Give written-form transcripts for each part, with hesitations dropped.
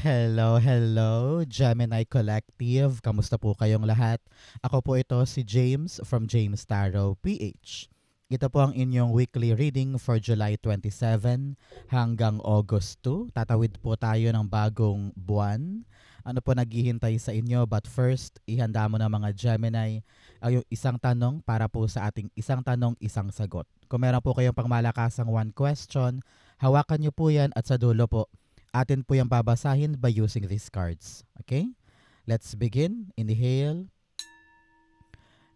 Hello, hello, Gemini Collective. Kamusta po kayong lahat? Ako po ito si James from James Tarot PH. Ito po ang inyong weekly reading for July 27 hanggang August 2. Tatawid po tayo ng bagong buwan. Ano po naghihintay sa inyo? But first, ihanda mo na mga Gemini ay yung isang tanong para po sa ating isang tanong, isang sagot. Kung meron po kayong pangmalakasang one question, hawakan niyo po yan at sa dulo po atin po yung babasahin by using these cards. Okay? Let's begin. Inhale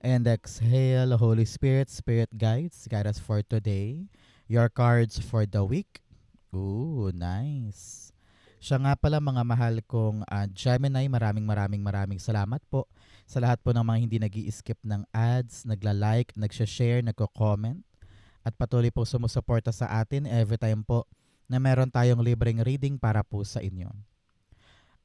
and exhale. Holy Spirit, Spirit guides, guide us for today. Your cards for the week. Ooh, nice. Siya nga pala mga mahal kong Gemini, maraming salamat po sa lahat po ng mga hindi nag-i-skip ng ads, nagla-like, nagsha-share, nagko-comment, at patuloy po sumusuporta sa atin every time po na meron tayong libreng reading para po sa inyo.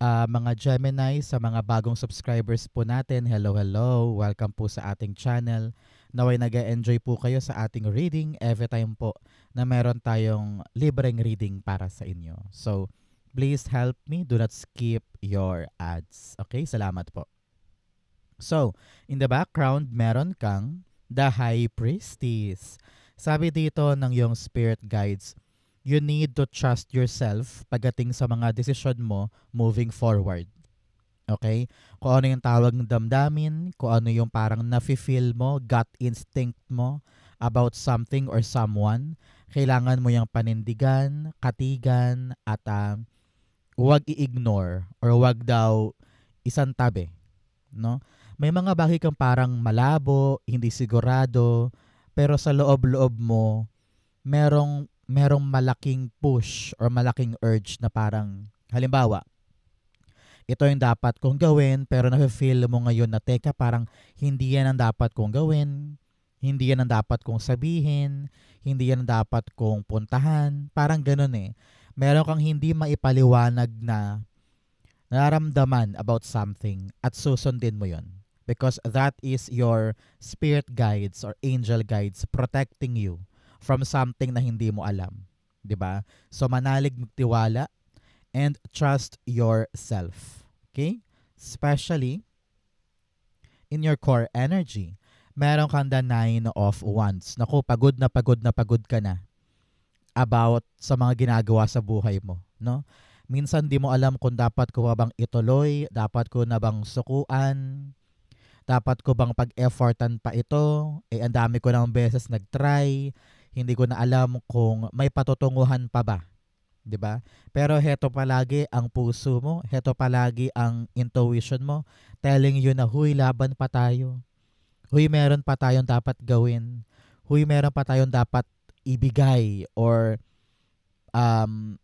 Mga Gemini, sa mga bagong subscribers po natin, hello, hello. Welcome po sa ating channel. Naway nag-enjoy po kayo sa ating reading every time po na meron tayong libreng reading para sa inyo. So, please help me. Do not skip your ads. Okay? Salamat po. So, in the background, meron kang the High Priestess. Sabi dito ng yung spirit guides, you need to trust yourself pagdating sa mga desisyon mo moving forward. Okay? Kung ano yung tawag ng damdamin, kung ano yung parang nafe-feel mo, gut instinct mo about something or someone, kailangan mo yung panindigan, katigan, at huwag i-ignore or huwag daw isang tabi. No? May mga bagay kang parang malabo, hindi sigurado, pero sa loob-loob mo, merong malaking push or malaking urge na parang, halimbawa, ito yung dapat kong gawin pero nafe-feel mo ngayon na teka parang hindi yan ang dapat kong gawin, hindi yan ang dapat kong sabihin, hindi yan ang dapat kong puntahan, parang ganun eh. Meron kang hindi maipaliwanag na nararamdaman about something at susundin mo yon. Because that is your spirit guides or angel guides protecting you from something na hindi mo alam. 'Di ba? So manalig, magtiwala, and trust yourself. Okay? Especially in your core energy. Meron kang the 9 of Wands. Naku, pagod ka na about sa mga ginagawa sa buhay mo, no? Minsan di mo alam kung dapat ko ba bang ituloy, dapat ko na bang sukuan, dapat ko bang pag-effortan pa ito, eh ang dami ko ng beses nag-try, hindi ko na alam kung may patutunguhan pa ba, 'di ba? Pero heto palagi ang puso mo, heto palagi ang intuition mo telling you na huy, laban pa tayo. Huy, meron pa tayong dapat gawin. Huy, meron pa tayong dapat ibigay or um,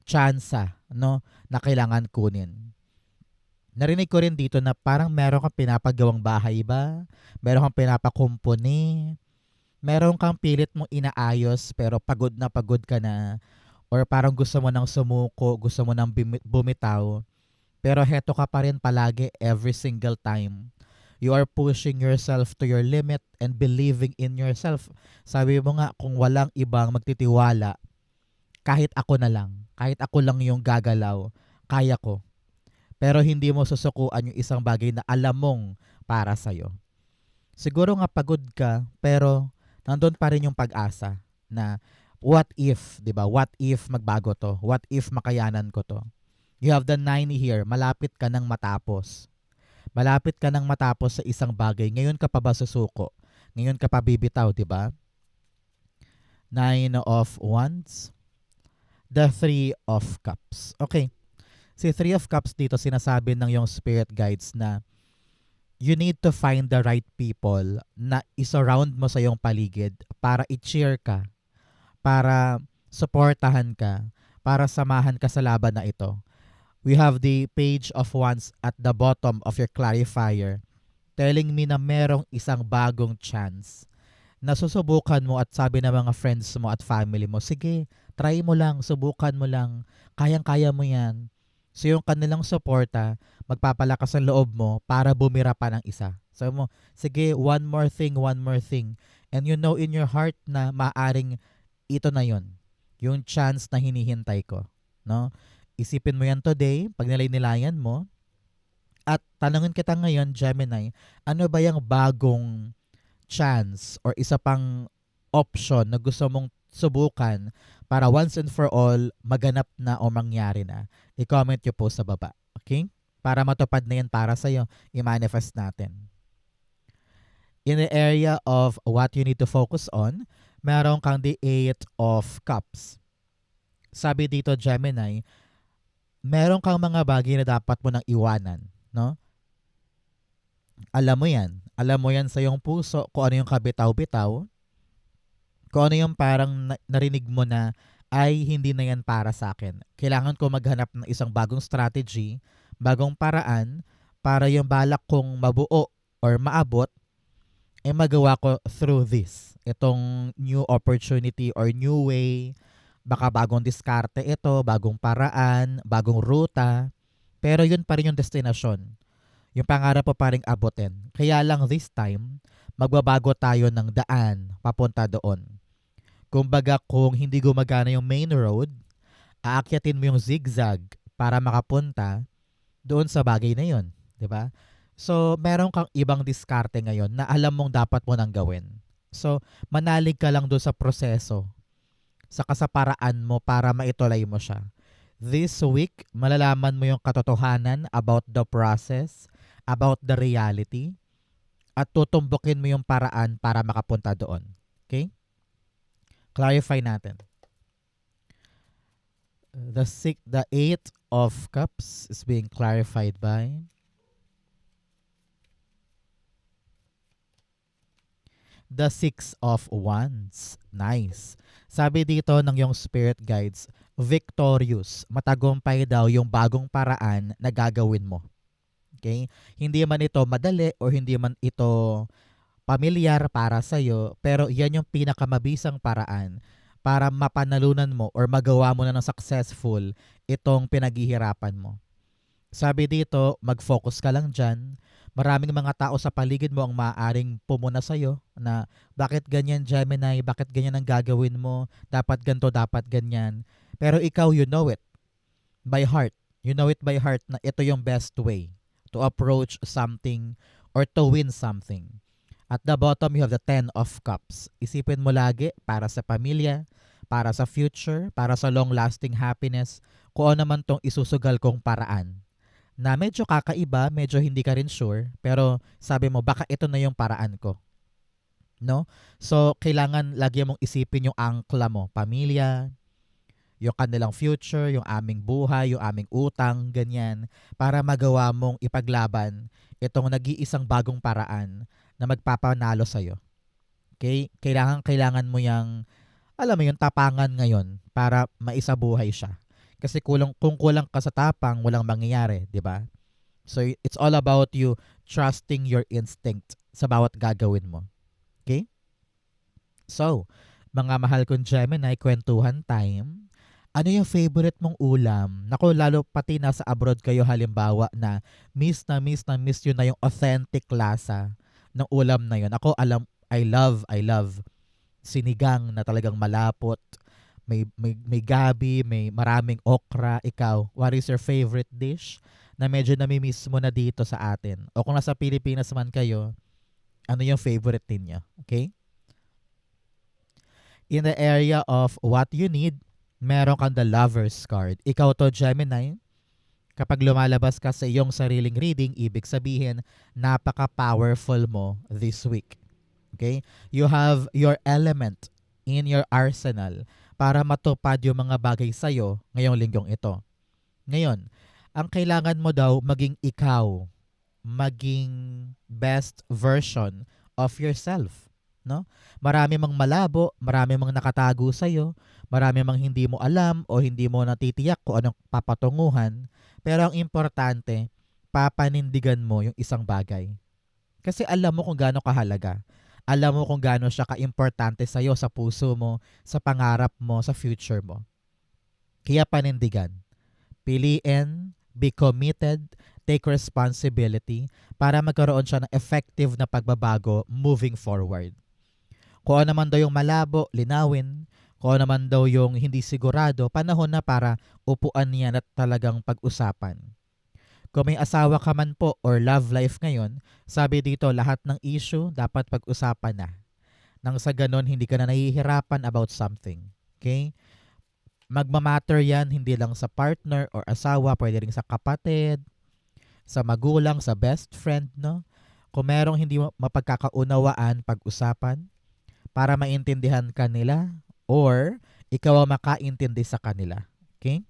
tsansa, no, na kailangan kunin. Narinig ko rin dito na parang meron kang pinapagawang bahay ba? Meron kang pinapakumpuni? Meron kang pilit mong inaayos pero pagod ka na? Or parang gusto mo nang sumuko, gusto mo nang bumitaw? Pero heto ka pa rin palagi every single time. You are pushing yourself to your limit and believing in yourself. Sabi mo nga, kung walang ibang magtitiwala, kahit ako lang yung gagalaw, kaya ko. Pero hindi mo susukuan yung isang bagay na alam mong para sa'yo. Siguro nga pagod ka, pero nandun pa rin yung pag-asa na what if, di ba? What if magbago to? What if makayanan ko to? You have the 9 here. Malapit ka nang matapos. Malapit ka nang matapos sa isang bagay. Ngayon ka pa ba susuko? Ngayon ka pa bibitaw, di ba? 9 of Wands. The 3 of Cups. Okay. Si 3 of Cups dito sinasabi ng yung spirit guides na you need to find the right people na isurround mo sa iyong paligid para i-cheer ka, para supportahan ka, para samahan ka sa laban na ito. We have the Page of Wands at the bottom of your clarifier telling me na merong isang bagong chance na susubukan mo at sabi ng mga friends mo at family mo, sige, try mo lang, subukan mo lang, kayang-kaya mo yan. So yung kanilang suporta, magpapalakas ang loob mo para bumira pa ng isa. Sabi mo, sige, one more thing, one more thing. And you know in your heart na maaring ito na yon, yung chance na hinihintay ko. No? Isipin mo yan today, pag nilay-nilayan mo, at tanungin kita ngayon, Gemini, ano ba yung bagong chance or isa pang option na gusto mong subukan para once and for all maganap na o mangyari na? I-comment nyo po sa baba. Okay? Para matupad na yan para sa'yo, i-manifest natin. In the area of what you need to focus on, meron kang the 8 of Cups. Sabi dito, Gemini, meron kang mga bagay na dapat mo nang iwanan, no? Alam mo yan. Alam mo yan sa iyong puso kung ano yung kabitaw-bitaw, kung ano yung parang narinig mo na ay hindi na yan para sa akin. Kailangan ko maghanap ng isang bagong strategy, bagong paraan para yung balak kong mabuo or maabot magawa ko through this. Itong new opportunity or new way, baka bagong diskarte ito, bagong paraan, bagong ruta, pero yun pa rin yung destinasyon. Yung pangarap mo pa rin abutin. Kaya lang this time, magbabago tayo ng daan papunta doon. Kumbaga kung hindi gumagana yung main road, aakyatin mo yung zigzag para makapunta doon sa bagay na yun. 'Di ba? So, meron kang ibang diskarte ngayon na alam mong dapat mo nang gawin. So, manalig ka lang doon sa proseso, sa kasaparaan mo para maituloy mo siya. This week, malalaman mo yung katotohanan about the process, about the reality, at tutumbukin mo yung paraan para makapunta doon. Okay? Clarify natin. The 8 of Cups is being clarified by the 6 of Wands. Nice. Sabi dito ng yung spirit guides, victorious. Matagumpay daw yung bagong paraan na gagawin mo. Okay? Hindi man ito madali o hindi man ito pamilyar para sa'yo, pero yan yung pinakamabisang paraan para mapanalunan mo or magawa mo na ng successful itong pinaghihirapan mo. Sabi dito, mag-focus ka lang dyan. Maraming mga tao sa paligid mo ang maaaring pumuna sa'yo na bakit ganyan Gemini, bakit ganyan ang gagawin mo, dapat ganito, dapat ganyan. Pero ikaw, you know it by heart. You know it by heart na ito yung best way to approach something or to win something. At the bottom, you have the 10 of Cups. Isipin mo lagi para sa pamilya, para sa future, para sa long-lasting happiness, kung ano naman tong isusugal kong paraan na medyo kakaiba, medyo hindi ka rin sure, pero sabi mo, baka ito na yung paraan ko. No? So, kailangan lagi mong isipin yung angkla mo, pamilya, yung kanilang future, yung aming buhay, yung aming utang, ganyan, para magawa mong ipaglaban itong nag-iisang bagong paraan na magpapanalo sa'yo. Okay? Kailangan mo yung, alam mo yung tapangan ngayon para maisabuhay siya. Kasi kung kulang ka sa tapang, walang mangyayari, di ba? So, it's all about you trusting your instinct sa bawat gagawin mo. Okay? So, mga mahal kong Gemini, kwentuhan time. Ano yung favorite mong ulam? Naku, lalo pati nasa abroad kayo halimbawa na miss yun na yung authentic lasa ng ulam na yun. Ako, I love sinigang na talagang malapot. May gabi, may maraming okra. Ikaw, what is your favorite dish na medyo namimiss mo na dito sa atin? O kung nasa Pilipinas man kayo, ano yung favorite ninyo? Okay? In the area of what you need, meron kang the Lover's card. Ikaw to, Gemini, kapag lumalabas ka sa iyong sariling reading, ibig sabihin, napaka-powerful mo this week. Okay? You have your element in your arsenal para matupad yung mga bagay sa'yo ngayong linggong ito. Ngayon, ang kailangan mo daw maging ikaw, maging best version of yourself. No? Marami mang malabo, marami mang nakatago sa'yo, marami mang hindi mo alam o hindi mo natitiyak kung anong papatunguhan, pero ang importante, papanindigan mo yung isang bagay. Kasi alam mo kung gaano kahalaga. Alam mo kung gaano siya ka-importante sa'yo, sa puso mo, sa pangarap mo, sa future mo. Kaya panindigan. Piliin, be committed, take responsibility para magkaroon siya ng effective na pagbabago moving forward. Kung ano man daw yung malabo, linawin. Kung ano naman daw yung hindi sigurado, panahon na para upuan yan at talagang pag-usapan. Kung may asawa ka man po or love life ngayon, sabi dito lahat ng issue dapat pag-usapan na. Nang sa ganon, hindi ka na nahihirapan about something. Okay? Magmamatter yan hindi lang sa partner or asawa, pwede rin sa kapatid, sa magulang, sa best friend, no? Kung merong hindi mapagkakaunawaan, pag-usapan para maintindihan ka nila or ikaw ang makaintindi sa kanila. Okay?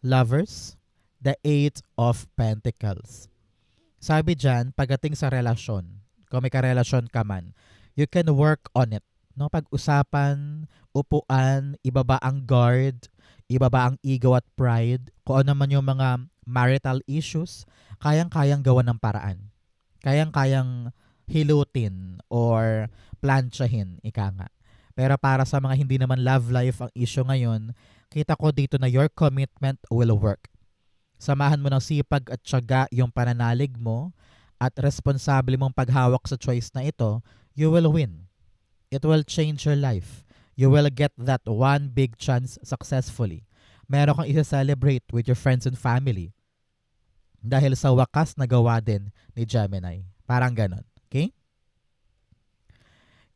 Lovers, the Eight of Pentacles. Sabi dyan, pagdating sa relasyon, kung may karelasyon ka man, you can work on it. No? Pag-usapan, upuan, ibaba ang guard, ibaba ang ego at pride, kung ano man yung mga marital issues, kayang-kayang gawa ng paraan. Kayang-kayang hilutin or plansyahin, ika nga. Pero para sa mga hindi naman love life ang issue ngayon, kita ko dito na your commitment will work. Samahan mo ng sipag at tiyaga yung pananalig mo at responsable mong paghawak sa choice na ito, you will win. It will change your life. You will get that one big chance successfully. Meron kang isa-celebrate with your friends and family. Dahil sa wakas nagawa din ni Gemini. Parang ganon. Okay?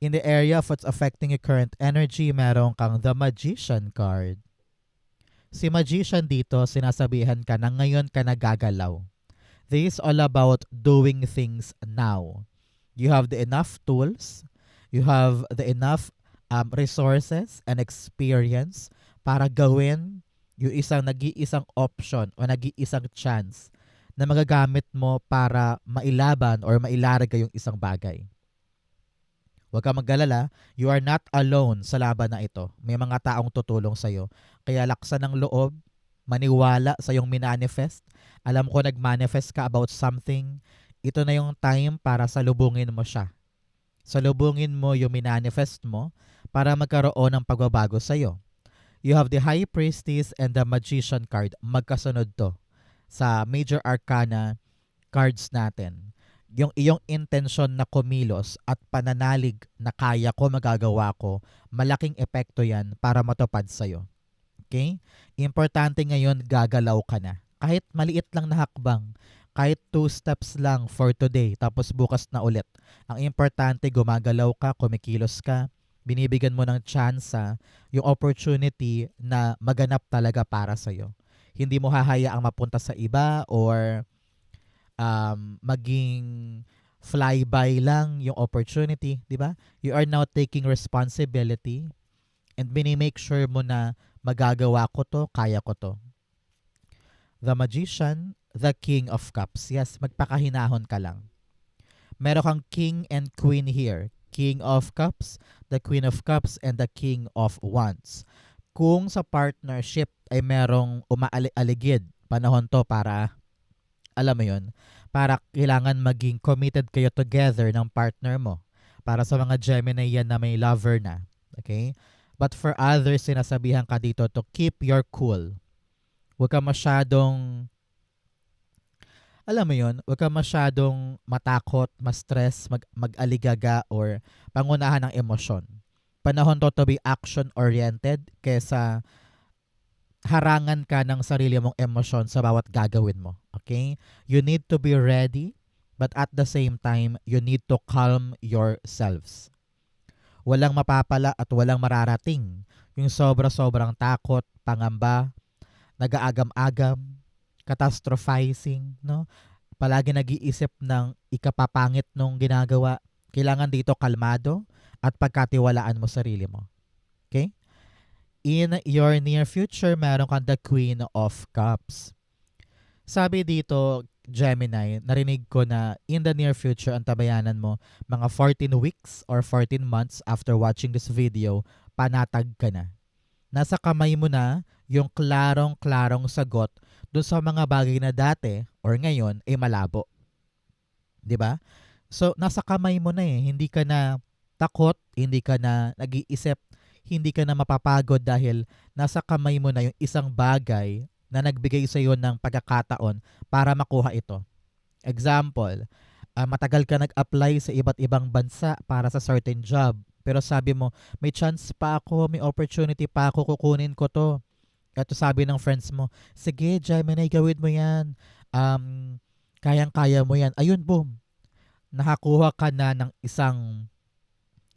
In the area of what's affecting your current energy, meron kang the Magician card. Si Magician dito, sinasabihan ka na ngayon ka nagagalaw. This is all about doing things now. You have the enough tools, you have the enough resources and experience para gawin yung nag-iisang option o nag-iisang chance na magagamit mo para mailaban or mailarga yung isang bagay. Huwag kang mag-alala, you are not alone sa laban na ito. May mga taong tutulong sa'yo. Kaya laksan ng loob, maniwala sa iyong minanifest. Alam ko nag-manifest ka about something. Ito na yung time para salubungin mo siya. Salubungin mo yung minanifest mo para magkaroon ng pagbabago sa'yo. You have the High Priestess and the Magician card. Magkasunod to sa Major Arcana cards natin. Yung iyong intensyon na kumilos at pananalig na kaya ko, magagawa ko, malaking epekto yan para matupad sa'yo. Okay? Importante ngayon, gagalaw ka na. Kahit maliit lang na hakbang, kahit 2 steps lang for today, tapos bukas na ulit. Ang importante, gumagalaw ka, kumikilos ka, binibigyan mo ng tsansa, yung opportunity na maganap talaga para sa'yo. Hindi mo hahayaang mapunta sa iba or maging flyby lang yung opportunity, di ba? You are now taking responsibility and make sure mo na magagawa ko to, kaya ko to. The Magician, the King of Cups. Yes, magpakahinahon ka lang. Meron kang King and Queen here. King of Cups, the Queen of Cups, and the King of Wands. Kung sa partnership ay merong umaaligid, panahon to para alam mo yun, para kailangan maging committed kayo together ng partner mo. Para sa mga Gemini yan na may lover na. Okay? But for others, sinasabihan ka dito to keep your cool. Huwag ka masyadong, alam mo yun, huwag ka masyadong matakot, ma-stress, mag-aligaga, or pangunahan ng emosyon. Panahon to be action-oriented kesa harangan ka ng sarili mong emosyon sa bawat gagawin mo. Okay? You need to be ready, but at the same time, you need to calm yourselves. Walang mapapala at walang mararating. Yung sobra-sobrang takot, pangamba, nag-aagam-agam, catastrophizing, no? Palagi nag-iisip ng ikapapangit nung ginagawa. Kailangan dito kalmado at pagkatiwalaan mo sarili mo. Okay? In your near future, meron kang the Queen of Cups. Sabi dito, Gemini, narinig ko na in the near future, ang tabayanan mo, mga 14 weeks or 14 months after watching this video, panatag ka na. Nasa kamay mo na yung klarong-klarong sagot dun sa mga bagay na dati or ngayon ay malabo. 'Di ba? So, nasa kamay mo na eh. Hindi ka na takot, hindi ka na nag-iisip, hindi ka na mapapagod dahil nasa kamay mo na yung isang bagay na nagbigay sa iyo ng pagkakataon para makuha ito. Example, matagal ka nag-apply sa iba't ibang bansa para sa certain job. Pero sabi mo, may chance pa ako, may opportunity pa ako, kukunin ko to. Ito sabi ng friends mo, sige Gemini, gawin mo yan. Um, kayang-kaya mo yan. Ayun, boom. Nakakuha ka na ng isang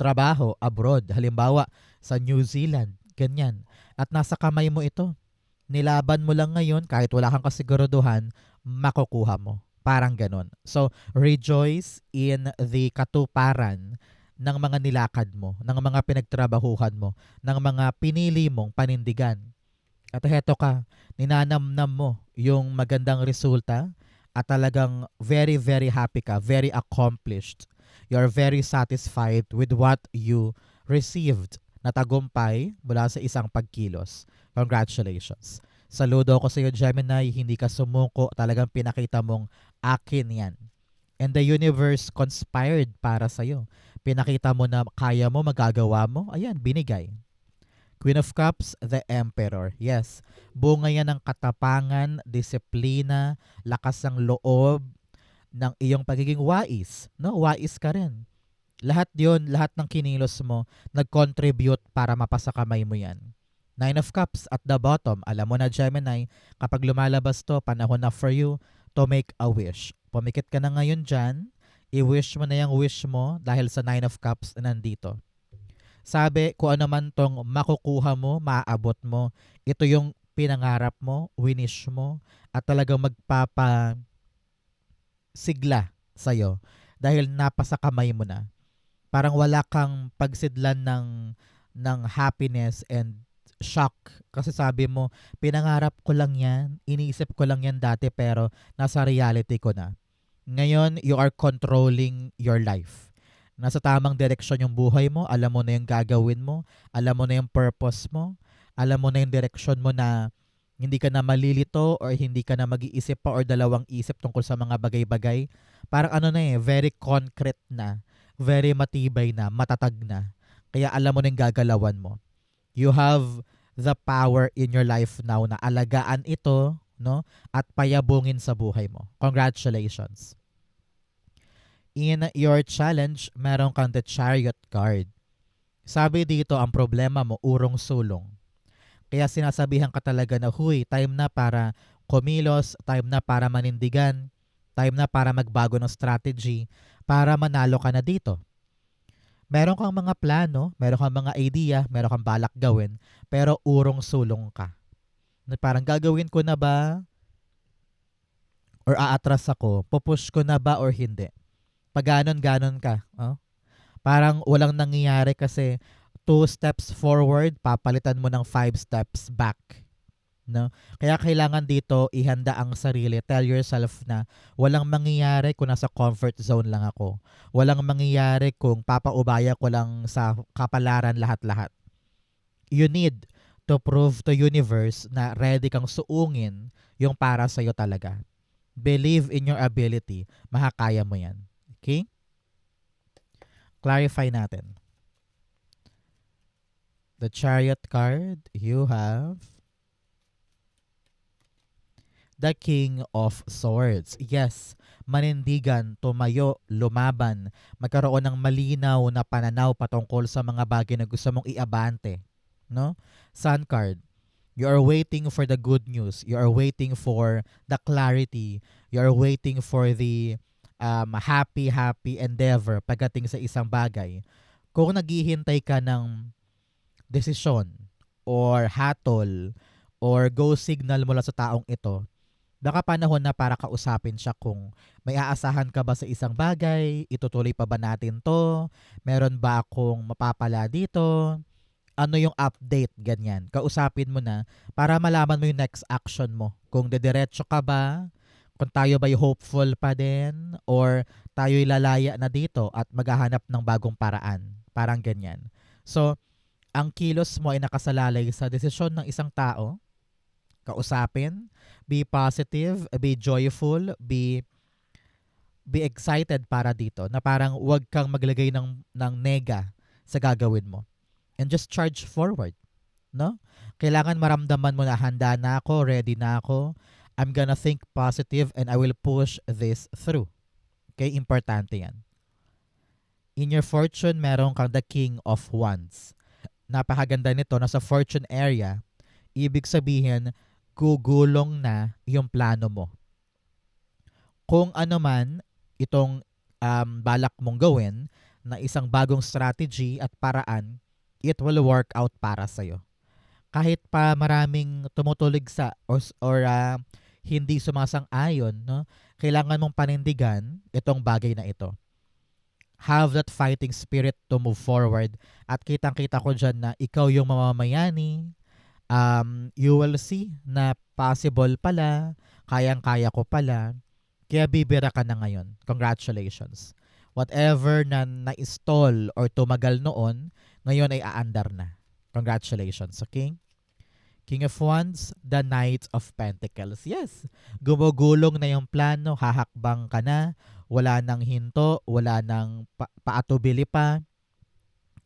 trabaho abroad. Halimbawa, sa New Zealand. Ganyan. At nasa kamay mo ito. Nilaban mo lang ngayon, kahit wala kang kasiguraduhan, makukuha mo. Parang ganon. So, rejoice in the katuparan ng mga nilakad mo, ng mga pinagtrabahuhan mo, ng mga pinili mong panindigan. At heto ka, ninanamnam mo yung magandang resulta at talagang very, very happy ka, very accomplished. You're very satisfied with what you received na tagumpay mula sa isang pagkilos. Congratulations. Saludo ko sa iyo, Gemini. Hindi ka sumuko. Talagang pinakita mong akin yan. And the universe conspired para sa iyo. Pinakita mo na kaya mo, magagawa mo. Ayan, binigay. Queen of Cups, the Emperor. Yes, bunga yan ng katapangan, disiplina, lakas ng loob, ng iyong pagiging wais. No? Wais ka rin. Lahat yon, lahat ng kinilos mo, nag-contribute para mapasa kamay mo yan. Nine of Cups at the bottom. Alam mo na, Gemini, kapag lumalabas to, panahon na for you to make a wish. Pumikit ka na ngayon dyan, i-wish mo na yung wish mo dahil sa Nine of Cups na nandito. Sabi, kung ano man tong makukuha mo, maaabot mo, ito yung pinangarap mo, winish mo, at talagang magpapasigla sa'yo dahil napasa kamay mo na. Parang wala kang pagsidlan ng happiness and shock. Kasi sabi mo, pinangarap ko lang yan, iniisip ko lang yan dati pero nasa reality ko na. Ngayon, you are controlling your life. Nasa tamang direksyon yung buhay mo, alam mo na yung gagawin mo, alam mo na yung purpose mo, alam mo na yung direksyon mo na hindi ka na malilito or hindi ka na mag-iisip pa or dalawang isip tungkol sa mga bagay-bagay. Parang ano na very concrete na, very matibay na, matatag na. Kaya alam mo na yung gagalawan mo. You have the power in your life now na alagaan ito, no? At payabungin sa buhay mo. Congratulations. In your challenge, meron kang the Chariot card. Sabi dito, ang problema mo, urong-sulong. Kaya sinasabihan ka talaga na, huy, time na para kumilos, time na para manindigan, time na para magbago ng strategy, para manalo ka na dito. Meron kang mga plano, meron kang mga idea, meron kang balak gawin, pero urong-sulong ka. Parang gagawin ko na ba? Or aatras ako? Pupush ko na ba or hindi? Pag ganon ka. Oh? Parang walang nangyayari kasi 2 steps forward, papalitan mo ng 5 steps back. No? Kaya kailangan dito ihanda ang sarili. Tell yourself na walang mangyayari kung nasa comfort zone lang ako. Walang mangyayari kung papaubaya ko lang sa kapalaran lahat-lahat. You need to prove to universe na ready kang suungin yung para sa'yo talaga. Believe in your ability. Makakaya mo yan. Okay? Clarify natin. The Chariot card, you have the King of Swords. Yes, manindigan, tumayo, lumaban, magkaroon ng malinaw na pananaw patungkol sa mga bagay na gusto mong iabante. No? Sun card, you are waiting for the good news. You are waiting for the clarity. You are waiting for the happy endeavor pagdating sa isang bagay. Kung naghihintay ka ng desisyon or hatol or go signal mula sa taong ito, baka panahon na para kausapin siya kung may aasahan ka ba sa isang bagay, itutuloy pa ba natin to, meron ba akong mapapala dito, ano yung update, ganyan. Kausapin mo na para malaman mo yung next action mo. Kung dediretso ka ba, kung tayo ba'y hopeful pa din, or tayo'y lalaya na dito at maghahanap ng bagong paraan. Parang ganyan. So, ang kilos mo ay nakasalalay sa desisyon ng isang tao. Kausapin, be positive, be joyful, be excited para dito. Na parang wag kang maglagay ng nega sa gagawin mo. And just charge forward. No? Kailangan maramdaman mo na handa na ako, ready na ako. I'm gonna think positive and I will push this through. Okay? Importante yan. In your fortune, meron kang the King of Wands. Napakaganda nito, nasa fortune area, ibig sabihin, gugulong na yung plano mo. Kung ano man itong balak mong gawin na isang bagong strategy at paraan, it will work out para sa'yo. Kahit pa maraming tumutulig sa or hindi sumasang-ayon, no? Kailangan mong panindigan itong bagay na ito. Have that fighting spirit to move forward. At kitang-kita ko dyan na ikaw yung mamamayani. You will see na possible pala, kayang-kaya ko pala. Kaya bibira ka na ngayon. Congratulations. Whatever na na-stall or tumagal noon, ngayon ay aandar na. Congratulations, okay? King of Wands, the Knight of Pentacles. Yes, gumugulong na yung plano, hahakbang ka na, wala nang hinto, wala nang paatubili pa.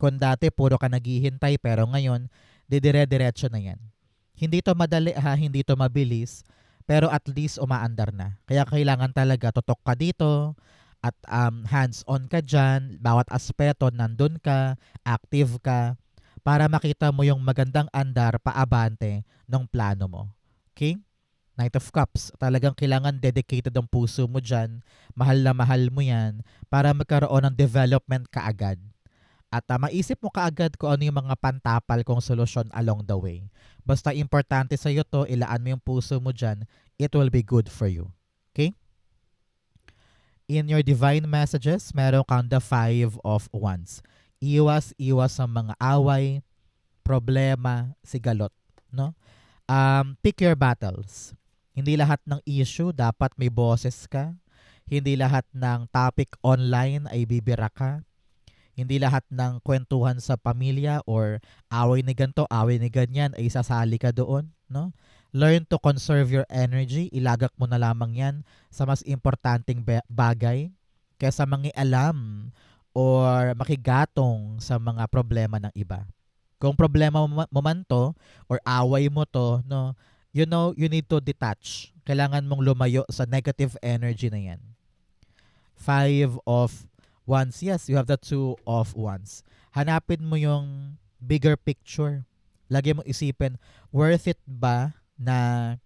Kung dati puro ka naghihintay pero ngayon, didire-diretso na yan. Hindi to madali ha, hindi to mabilis, pero at least umaandar na. Kaya kailangan talaga tutok ka dito at hands-on ka dyan, bawat aspeto nandun ka, active ka, para makita mo yung magandang andar paabante ng plano mo. Okay? Knight of Cups, talagang kailangan dedicated ang puso mo dyan, mahal na mahal mo yan, para magkaroon ng development kaagad. At maisip mo kaagad kung ano yung mga pantapal kong solusyon along the way. Basta importante sa iyo to, ilaan mo yung puso mo dyan, it will be good for you. Okay? In your divine messages, meron kang the 5 of Wands. Iwas sa mga away, problema, sigalot, no? Pick your battles. Hindi lahat ng issue dapat may boses ka. Hindi lahat ng topic online ay bibira ka. Hindi lahat ng kwentuhan sa pamilya or away ni ganto, away ni ganyan ay sasali ka doon, no? Learn to conserve your energy. Ilagak mo na lamang yan sa mas importanteng bagay kaysa mangialam or makigatong sa mga problema ng iba. Kung problema mo man to or away mo to, no, you know, you need to detach. Kailangan mong lumayo sa negative energy na yan. 5 of Wands. Yes, you have the 2 of Wands. Hanapin mo yung bigger picture. Lagi mo isipin, worth it ba na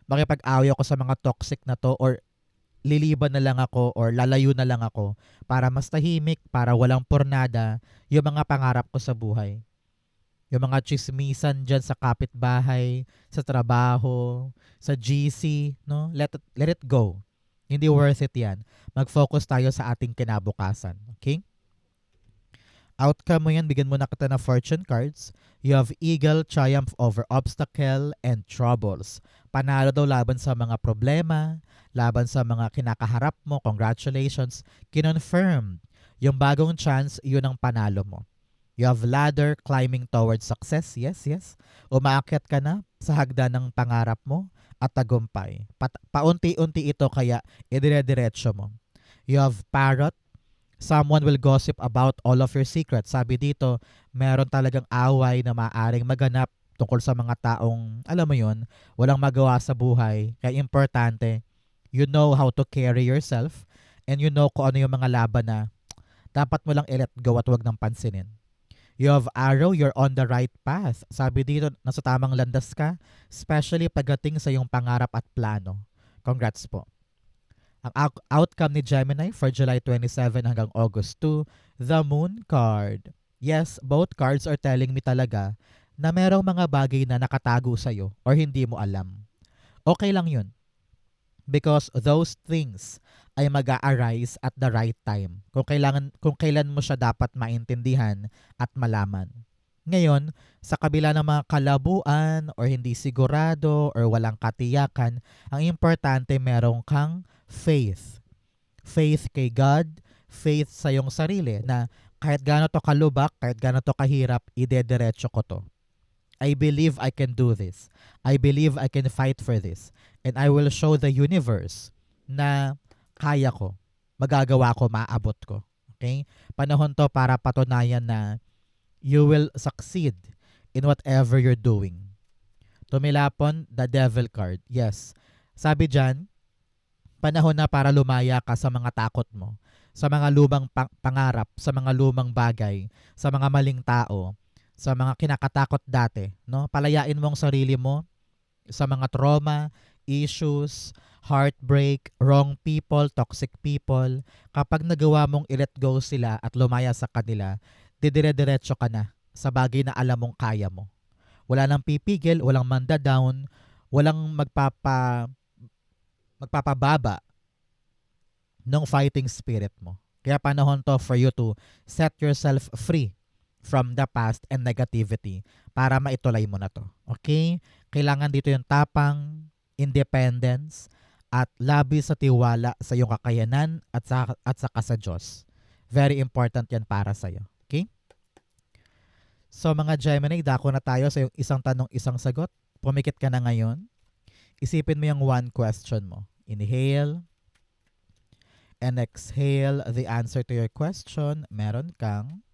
makipag-away ako sa mga toxic na to or liliban na lang ako or lalayo na lang ako para mas tahimik, para walang pornada yung mga pangarap ko sa buhay. Yung mga chismisan dyan sa kapitbahay, sa trabaho, sa GC, no? Let it go. Hindi worth it yan. Mag-focus tayo sa ating kinabukasan. Okay? Outcome mo yan, bigyan mo na kita ng fortune cards. You have Eagle, triumph over obstacle and troubles. Panalo daw laban sa mga problema, laban sa mga kinakaharap mo. Congratulations. Kinonfirm. Yung bagong chance, yun ang panalo mo. You have ladder, climbing towards success. Yes, yes. Umaakyat ka na sa hagdan ng pangarap mo at tagumpay. Paunti-unti ito kaya idire-diretso mo. You have parrot. Someone will gossip about all of your secrets. Sabi dito, meron talagang away na maaaring maganap tungkol sa mga taong, alam mo yun, walang magawa sa buhay. Kaya importante, you know how to carry yourself and you know kung ano yung mga laban na dapat mo lang i-let go at wag nang pansinin. You have arrow, you're on the right path. Sabi dito, nasa tamang landas ka, especially pagdating sa iyong pangarap at plano. Congrats po. Ang outcome ni Gemini for July 27 hanggang August 2, the Moon card. Yes, both cards are telling me talaga na merong mga bagay na nakatago sa'yo or hindi mo alam. Okay lang yun. Because those things ay mag-a-arise at the right time. Kung kailan mo siya dapat maintindihan at malaman. Ngayon, sa kabila ng mga kalabuan or hindi sigurado or walang katiyakan, ang importante merong kang faith. Faith kay God, faith sa iyong sarili na kahit gaano to kalubak, kahit gaano to kahirap, idediretso ko to. I believe I can do this. I believe I can fight for this. And I will show the universe na kaya ko, magagawa ko, maabot ko. Okay? Panahon to para patunayan na you will succeed in whatever you're doing. Tumilapon, the devil card. Yes. Sabi dyan, Panahon na para lumaya ka sa mga takot mo, sa mga lumang pangarap, sa mga lumang bagay, sa mga maling tao, sa mga kinakatakot dati, no? Palayain mo ang sarili mo sa mga trauma, issues, heartbreak, wrong people, toxic people. Kapag nagawa mong i-let go sila at lumaya sa kanila, didire-diretso ka na sa bagay na alam mong kaya mo. Wala nang pipigil, walang manda-down, walang magpapababa ng fighting spirit mo. Kaya panahon to for you to set yourself free from the past and negativity para maituloy mo na to. Okay? Kailangan dito yung tapang, independence, at labis sa tiwala sa iyong kakayanan at saka sa Diyos. Very important yan para sa'yo. Okay? So mga Gemini, dako na tayo sa yung isang tanong, isang sagot. Pumikit ka na ngayon. Isipin mo yung one question mo. Inhale and exhale the answer to your question. Meron kang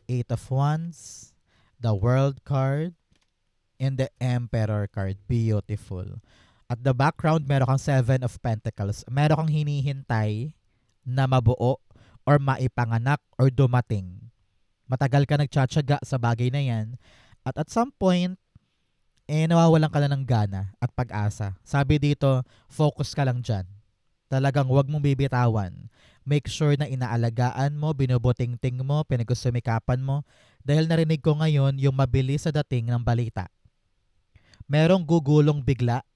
Eight of Wands, the World card, and the Emperor card. Beautiful. At the background, meron kang Seven of Pentacles. Meron kang hinihintay na mabuo or maipanganak or dumating. Matagal ka nagtsatsaga sa bagay na yan. At some point, nawawalan ka na ng gana at pag-asa. Sabi dito, focus ka lang dyan. Talagang wag mong bibitawan. Make sure na inaalagaan mo, binubuting-ting mo, pinagusumikapan mo. Dahil narinig ko ngayon yung mabilis sa dating ng balita. Merong gugulong bigla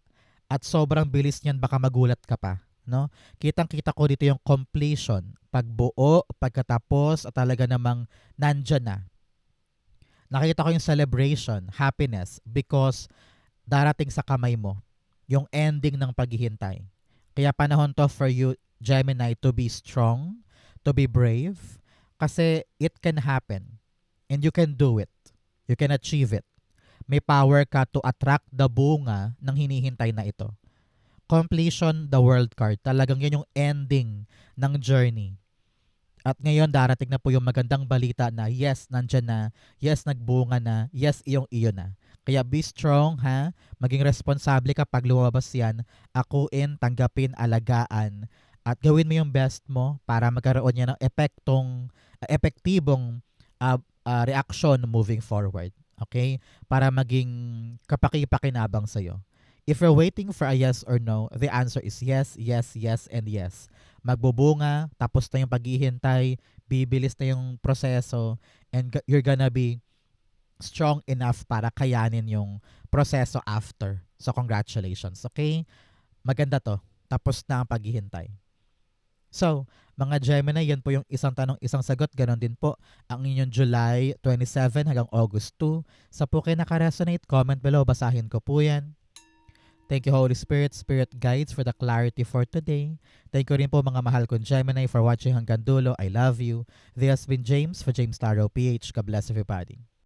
at sobrang bilis niyan, baka magulat ka pa. No? Kitang-kita ko dito yung completion. Pagbuo, pagkatapos, at talaga namang nandyan na. Nakita ko yung celebration, happiness, because darating sa kamay mo yung ending ng paghihintay. Kaya panahon to for you, Gemini, to be strong, to be brave, kasi it can happen. And you can do it. You can achieve it. May power ka to attract the bunga ng hinihintay na ito. Completion, the World card. Talagang yan yung ending ng journey. At ngayon, darating na po yung magandang balita na yes, nandyan na, yes, nagbunga na, yes, iyong-iyo na. Kaya be strong, ha? Maging responsable kapag lumabas yan. Akuin, tanggapin, alagaan. At gawin mo yung best mo para magkaroon yan ng epektibong reaction moving forward. Okay? Para maging kapaki-pakinabang sa'yo. If you're waiting for a yes or no, the answer is yes, yes, yes, and yes. Magbubunga, tapos na yung paghihintay, bibilis na yung proseso, and you're gonna be strong enough para kayanin yung proseso after. So, congratulations. Okay? Maganda to. Tapos na ang paghihintay. So, mga Gemini, yan po yung isang tanong, isang sagot. Ganon din po ang inyong July 27 hanggang August 2. Sa po kayo nakaresonate, comment below. Basahin ko po yan. Thank you, Holy Spirit, Spirit Guides, for the clarity for today. Thank you rin po mga mahal kong Gemini for watching hanggang dulo. I love you. This has been James for James Tarot PH. God bless everybody.